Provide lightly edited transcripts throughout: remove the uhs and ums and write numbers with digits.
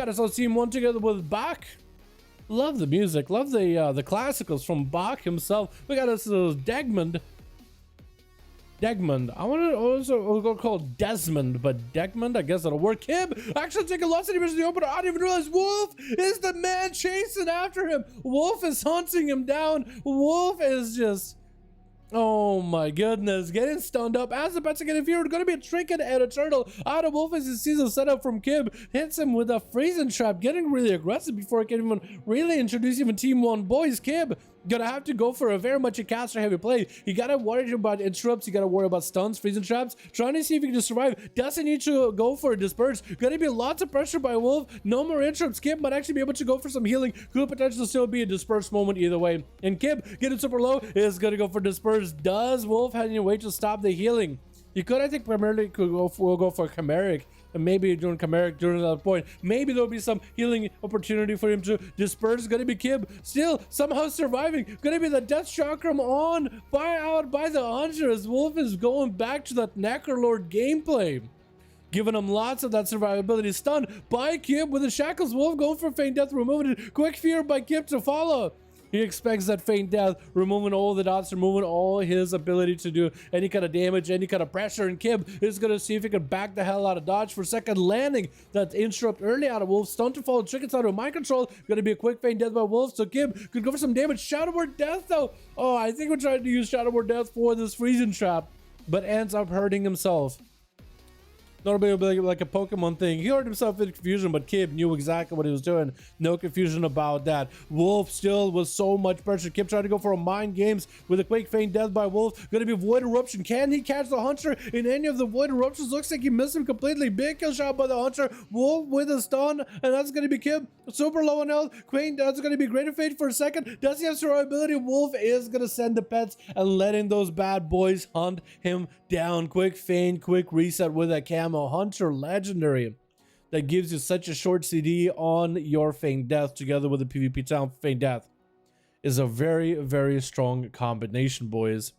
Got us on team 1 together with Bach. Love the music. Love the classicals from Bach himself. We got us Degmund. I want to also go call Desmond, but Degmund, I guess that'll work. Kib actually taking lots of damage in the opener. I didn't even realize Wolf is the man chasing after him. Wolf is hunting him down. Wolf is just... Oh my goodness, getting stunned up as the pets are getting feared. Gonna be a trinket and a turtle. Out of Wolf as he sees a setup from Kib, hits him with a freezing trap, getting really aggressive before he can even really introduce even Team 1 boys. Kib gonna have to go for a very much a caster heavy play. You gotta worry about interrupts, you gotta worry about stuns, freezing traps, trying to see if he can just survive. Doesn't need to go for a disperse. Gonna be lots of pressure by Wolf. No more interrupts. Kib might actually be able to go for some healing. Could potentially still be a disperse moment either way. And Kib getting super low is gonna go for disperse. Does Wolf have any way to stop the healing? You could, I think, primarily go for Chimeric, and maybe during Chimeric during that point, maybe there'll be some healing opportunity for him to disperse. Gonna be Kib still somehow surviving. Gonna be the Death Chakram on out by the Hunter as Wolf is going back to that Necrolord gameplay, giving him lots of that survivability. Stun by Kib with the shackles. Wolf going for feint death, removing it. Quick fear by Kib to follow. He expects that feint death, removing all the dots, removing all his ability to do any kind of damage, any kind of pressure. And Kib is going to see if he can back the hell out of dodge for a second, landing that interrupt early out of Wolf. Stun to fall, trick inside of mind control. Going to be a quick feint death by Wolf, so Kib could go for some damage. Shadowlord death though. Oh, I think we're trying to use Shadowlord death for this freezing trap, but ends up hurting himself. Not a bit like a Pokemon thing. He hurt himself in confusion, but Kib knew exactly what he was doing. No confusion about that. Wolf still with so much pressure. Kib trying to go for a mind games with a quick feint death by Wolf. Gonna be Void Eruption. Can he catch the Hunter in any of the Void Eruptions? Looks like he missed him completely. Big kill shot by the Hunter. Wolf with a stun, and that's gonna be Kib. Super low on health. Queen, that's gonna be Greater Fate for a second. Does he have survivability? Wolf is gonna send the pets and letting those bad boys hunt him down. Quick feint, quick reset with a camo. Hunter legendary that gives you such a short CD on your feint death together with the PvP town feint death is a very, very strong combination, boys.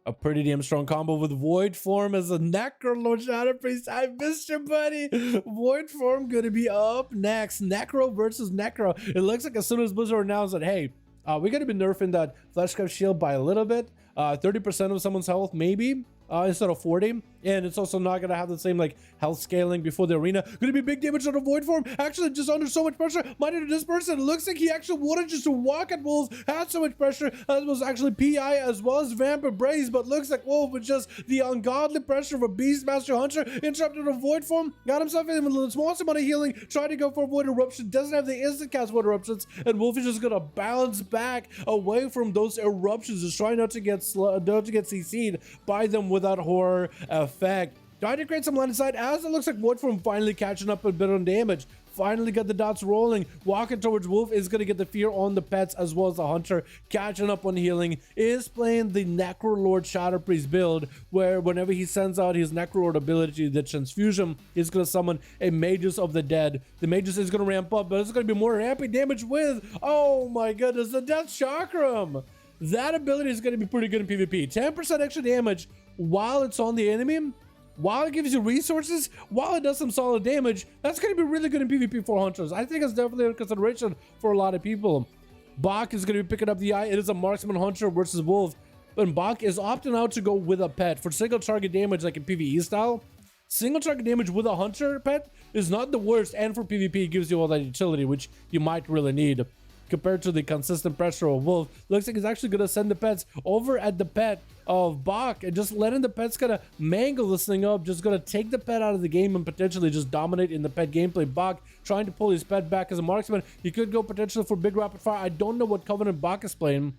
A pretty damn strong combo with Void Form as a Necrolord Shadow Priest. I missed you, buddy. Void Form gonna be up next. Necro versus Necro. It looks like as soon as Blizzard announced that, hey, we're gonna be nerfing that Fleshcraft shield by a little bit, 30% of someone's health, maybe. Instead of 40, and it's also not gonna have the same like health scaling before the arena. Gonna be big damage on a Void Form. Actually, just under so much pressure. Might have this person. It looks like he actually wanted just to walk at Wolf. Had so much pressure. That was actually PI as well as Vampire Braze, but looks like Wolf with just the ungodly pressure of a Beastmaster Hunter interrupted a Void Form. Got himself in with the smallest amount of healing. Tried to go for a Void Eruption. Doesn't have the instant cast Void Eruptions, and Wolf is just gonna bounce back away from those eruptions. Just try not to get CC'd by them without horror effect. Trying to create some line of sight as it looks like Void Form finally catching up a bit on damage. Finally got the dots rolling. Walking towards Wolf is going to get the fear on the pets as well as the Hunter. Catching up on healing. Is playing the Necrolord Shadow Priest build where whenever he sends out his Necrolord ability, the Transfusion, he's going to summon a Magus of the Dead. The Magus is going to ramp up, but it's going to be more ramping damage with, oh my goodness, the Death Chakram. That ability is going to be pretty good in PvP. 10% extra damage while it's on the enemy, while it gives you resources, while it does some solid damage. That's going to be really good in PvP for Hunters. I think it's definitely a consideration for a lot of people. Bach is going to be picking up the eye. It is a Marksman Hunter versus Wolf, but Bach is opting out to go with a pet for single target damage like in PvE style. Single target damage with a Hunter pet is not the worst, and for PvP it gives you all that utility, which you might really need. Compared to the consistent pressure of Wolf, looks like he's actually going to send the pets over at the pet of Bach and just letting the pets kind of mangle this thing up. Just going to take the pet out of the game and potentially just dominate in the pet gameplay. Bach trying to pull his pet back as a marksman. He could go potentially for big rapid fire. I don't know what Covenant Bach is playing.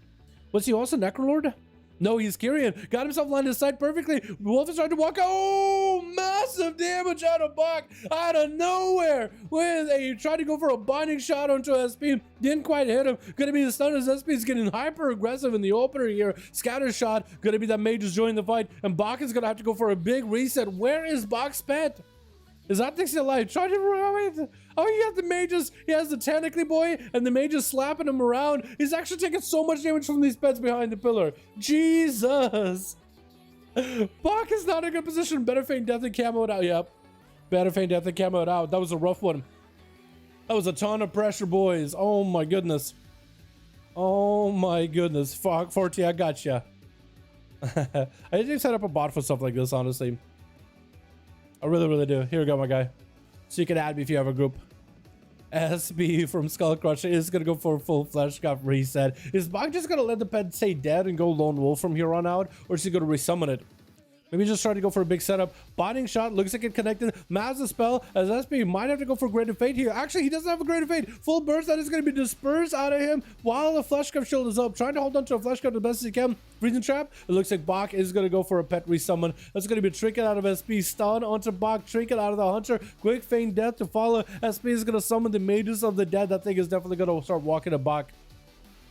Was he also Necrolord? No, he's Kyrian. Got himself landed aside perfectly. Wolf is trying to walk out. Oh, massive damage out of Bach out of nowhere. With a tried to go for a binding shot onto SP. Didn't quite hit him. Gonna be the stun as SP is getting hyper aggressive in the opener here. Scatter shot. Gonna be that Magus joining the fight. And Bach is gonna have to go for a big reset. Where is Bach's pet? Is that thing still alive? Try to run. Oh, he has the Magus. He has the Technically Boy, and the Magus slapping him around. He's actually taking so much damage from these pets behind the pillar. Jesus. Bach is not in a good position. Better feint death and camo it out. Yep. Better feint death and camo it out. That was a rough one. That was a ton of pressure, boys. Oh my goodness. Oh my goodness. Fuck, Forty, I gotcha. I need to set up a bot for stuff like this, honestly. I really do. Here we go, my guy. So you can add me if you have a group. SB from Skull Crusher is gonna go for a full flesh cup reset. Is Bog just gonna let the pet stay dead and go lone wolf from here on out? Or is he gonna resummon it? Maybe just try to go for a big setup. Binding shot, looks like it connected. Massive spell, as SB might have to go for Greater Fate here. Actually, he doesn't have a Greater Fate. Full burst, that is going to be dispersed out of him while the Flesh Cup shield is up. Trying to hold on to a Flesh Cup the best as he can. Freezing Trap, it looks like Bach is going to go for a pet resummon. That's going to be Trinket out of SB. Stun onto Bach, Trinket out of the Hunter. Quick Feign Death to follow. SB is going to summon the Mages of the Dead. That thing is definitely going to start walking to Bach.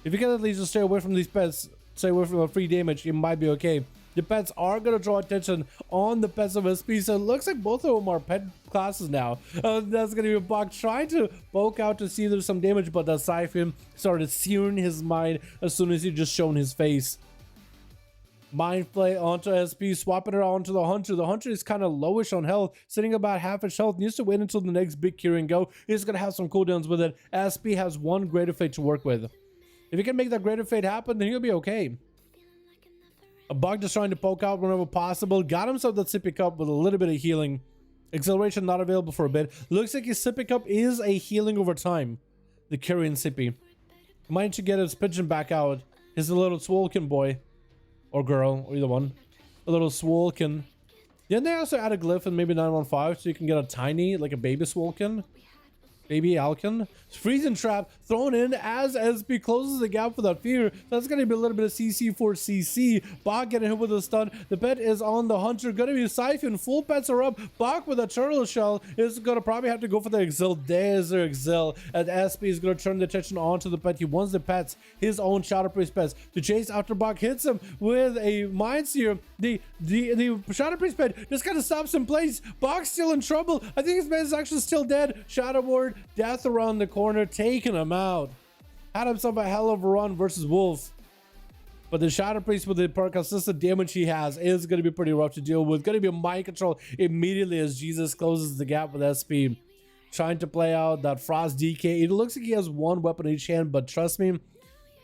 If you can at least just stay away from these pets, stay away from the free damage, it might be okay. The pets are going to draw attention on the pets of SP, so it looks like both of them are pet classes now. That's going to be a Bach trying to poke out to see if there's some damage, but the Siphon started searing his mind as soon as he just shown his face. Mind play onto SP, swapping it onto the Hunter. The Hunter is kind of lowish on health, sitting about half his health, needs to wait until the next big curing go. He's going to have some cooldowns with it. SP has one Greater Fate to work with. If he can make that Greater Fate happen, then he'll be okay. A Bug just trying to poke out whenever possible. Got himself that sippy cup with a little bit of healing. Acceleration not available for a bit. Looks like his sippy cup is a healing over time. The Kyrian sippy. Might to get his pigeon back out. He's a little Swolken boy. Or girl, or either one. A little Swolken. Then they also add a glyph in maybe 9.1.5 so you can get a tiny, like a baby Swolken. Baby Alkin. Freezing Trap thrown in as SP closes the gap for that fear. That's going to be a little bit of CC for CC. Bach getting hit with a stun. The pet is on the Hunter. Going to be a Siphon. Full pets are up. Bach with a turtle shell is going to probably have to go for the Exil. There's their Exil. And SP is going to turn the attention onto the pet. He wants the pets, his own Shadow Priest pets, to chase after Bach. Hits him with a Mind Seer. The Shadow Priest pet just kind of stops in place. Bach's still in trouble. I think his man is actually still dead. Shadow Ward. Death around the corner, taking him out. Had himself a hell of a run versus Wolf. But the Shadow Priest with the consistent damage he has is going to be pretty rough to deal with. Going to be a mind control immediately as Jesus closes the gap with SP. Trying to play out that Frost DK. It looks like he has one weapon in each hand, but trust me,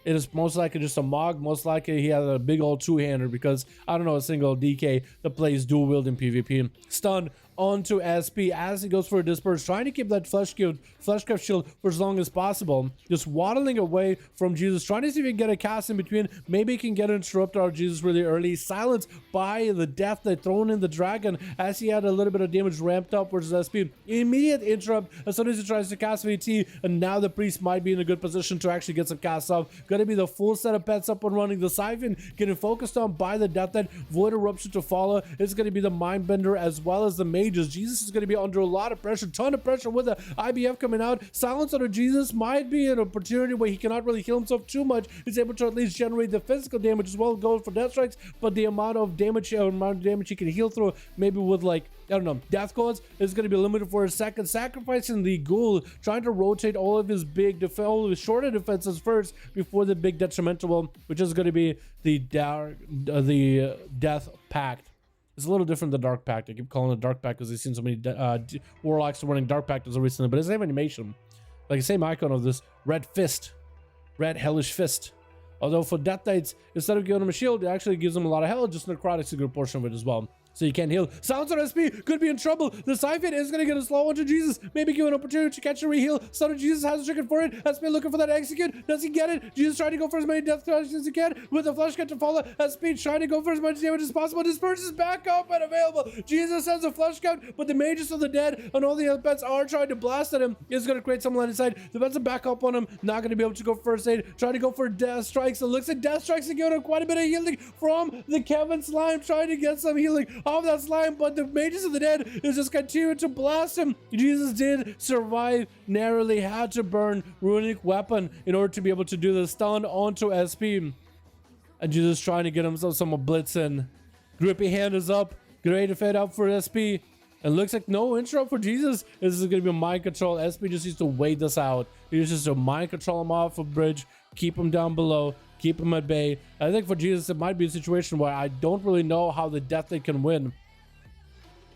it is most likely just a Mog. Most likely he has a big old two-hander because I don't know a single DK that plays dual wield in PvP. Stun onto SP as he goes for a disperse, trying to keep that fleshcraft shield for as long as possible. Just waddling away from Jesus, trying to see if he can get a cast in between. Maybe he can get interrupted out of Jesus really early. Silenced by the death that thrown in the dragon as he had a little bit of damage ramped up versus SP. Immediate interrupt as soon as he tries to cast VT, and now the priest might be in a good position to actually get some casts up. Gonna be the full set of pets up and running. The Siphon getting focused on by the death net. Void Eruption to follow. It's gonna be the Mindbender as well as the Mages. Jesus is going to be under a lot of pressure, ton of pressure with the IBF coming out. Silence under Jesus might be an opportunity where he cannot really heal himself too much. He's able to at least generate the physical damage as well, go for death strikes, but the amount of damage he can heal through, maybe with like, I don't know, death codes is going to be limited for a second. Sacrificing the ghoul, trying to rotate all of his big all of his shorter defenses first before the big detrimental one, which is going to be the Death Pact. It's a little different than Dark Pact. I keep calling it Dark Pact because I've seen so many warlocks running Dark Pact as recently, but it's the same animation. Like the same icon of this red fist. Red hellish fist. Although for Death Knights, instead of giving him a shield, it actually gives him a lot of health. Just necrotic's a good portion of it as well. So you can't heal. Silence on SP could be in trouble. The Siphon is going to get a slow onto Jesus. Maybe give an opportunity to catch a reheal. Son of Jesus has a chicken for it. SP looking for that execute. Does he get it? Jesus trying to go for as many death touches as he can with the flesh cut to follow. SP trying to go for as much damage as possible. Disperse is back up and available. Jesus has a flesh cut, but the Mages of the Dead and all the other pets are trying to blast at him. It's going to create some line of sight. The pets are back up on him. Not going to be able to go first aid. Trying to go for death strikes. It looks like death strikes are giving him quite a bit of healing from the Kevin slime. Trying to get some healing off that slime, but the Mages of the Dead is just continuing to blast him. Jesus did survive, narrowly had to burn Runic Weapon in order to be able to do the stun onto SP. And Jesus trying to get himself some blitz in. Grippy hand is up, ready to fade up for SP. And looks like no interrupt for Jesus. This is going to be a mind control. SP just needs to wait this out. He just needs to mind control him off a bridge, keep him down below, keep him at bay. I think for Jesus, it might be a situation where I don't really know how the Death Knight can win.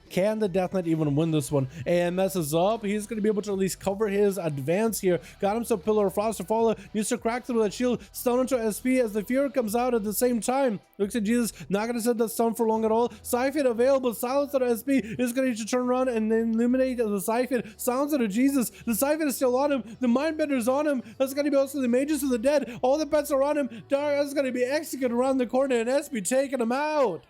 Can the Death Knight even win this one? And messes up. He's going to be able to at least cover his advance here. Got him some Pillar of Frost to follow. Needs to crack through that shield. Stun into SP as the Fear comes out at the same time. Looks at Jesus. Not going to set that stun for long at all. Siphon available. Silence out of SP is going to need to turn around and then eliminate the Siphon. Silence out of Jesus. The Siphon is still on him. The Mindbender's on him. That's going to be also the Mages of the Dead. All the pets are on him. Dara is going to be executed around the corner and SP taking him out.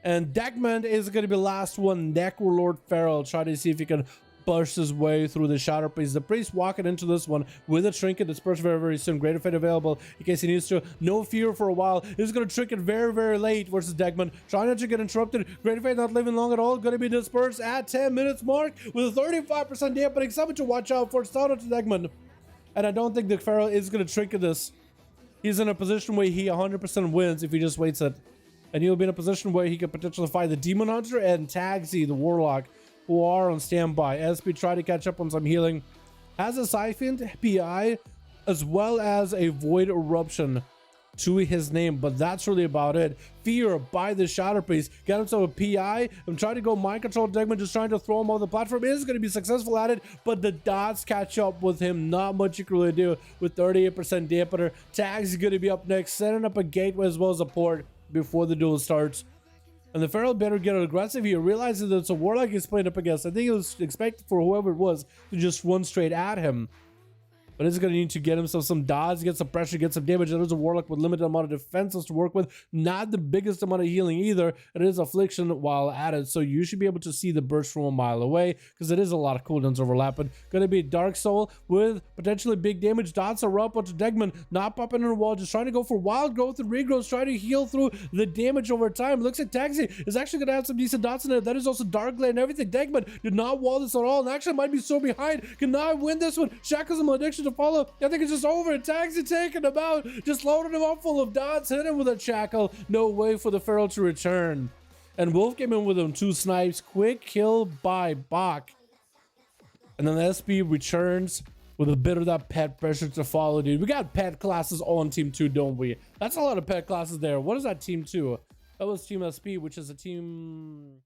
And Degmund is going to be the last one. Necrolord Feral. Try to see if he can push his way through the Shadow Priest. The Priest walking into this one with a Trinket. Disperse very, very soon. Greater Fate available in case he needs to. No Fear for a while. He's going to Trinket very, very late versus Degmund. Trying not to get interrupted. Greater Fate not living long at all. Going to be dispersed at 10 minutes mark with a 35% dampening. Something to watch out for. It's down to Degmund. And I don't think the Feral is going to Trinket this. He's in a position where he 100% wins if he just waits it. And he'll be in a position where he could potentially fight the Demon Hunter and Tagsy, the Warlock, who are on standby. SP try to catch up on some healing. Has a Siphon, PI, as well as a Void Eruption to his name, but that's really about it. Fear by the Shadow Priest. Got himself a PI. I'm trying to go mind control Degmund, just trying to throw him off the platform. Is going to be successful at it, but the dots catch up with him. Not much you can really do with 38% dampener. Tags is going to be up next, setting up a gateway as well as a port before the duel starts. And the Feral better get aggressive here, realizing that it's a Warlock he's playing up against. I think it was expected for whoever it was to just run straight at him. But he's going to need to get himself some dodge, get some pressure, get some damage. There's a Warlock with limited amount of defenses to work with. Not the biggest amount of healing either. It is Affliction while at it. So you should be able to see the burst from a mile away because it is a lot of cooldowns overlapping. Going to be Dark Soul with potentially big damage. Dots are up onto Degmund. Not popping in the wall. Just trying to go for wild growth and regrowth. Trying to heal through the damage over time. Looks like Taxi is actually going to have some decent dots in it. That is also Dark Glade and everything. Degmund did not wall this at all and actually might be so behind. Cannot win this one. Shackles and Malediction to follow. I think it's just over. Taxi taking him out. Just loaded him up full of dots. Hit him with a shackle. No way for the Feral to return. And Wolf came in with him 2 snipes. Quick kill by Bach. And then SP returns with a bit of that pet pressure to follow, dude. We got pet classes all on team 2, don't we? That's a lot of pet classes there. What is that team 2? That was team SP, which is a team...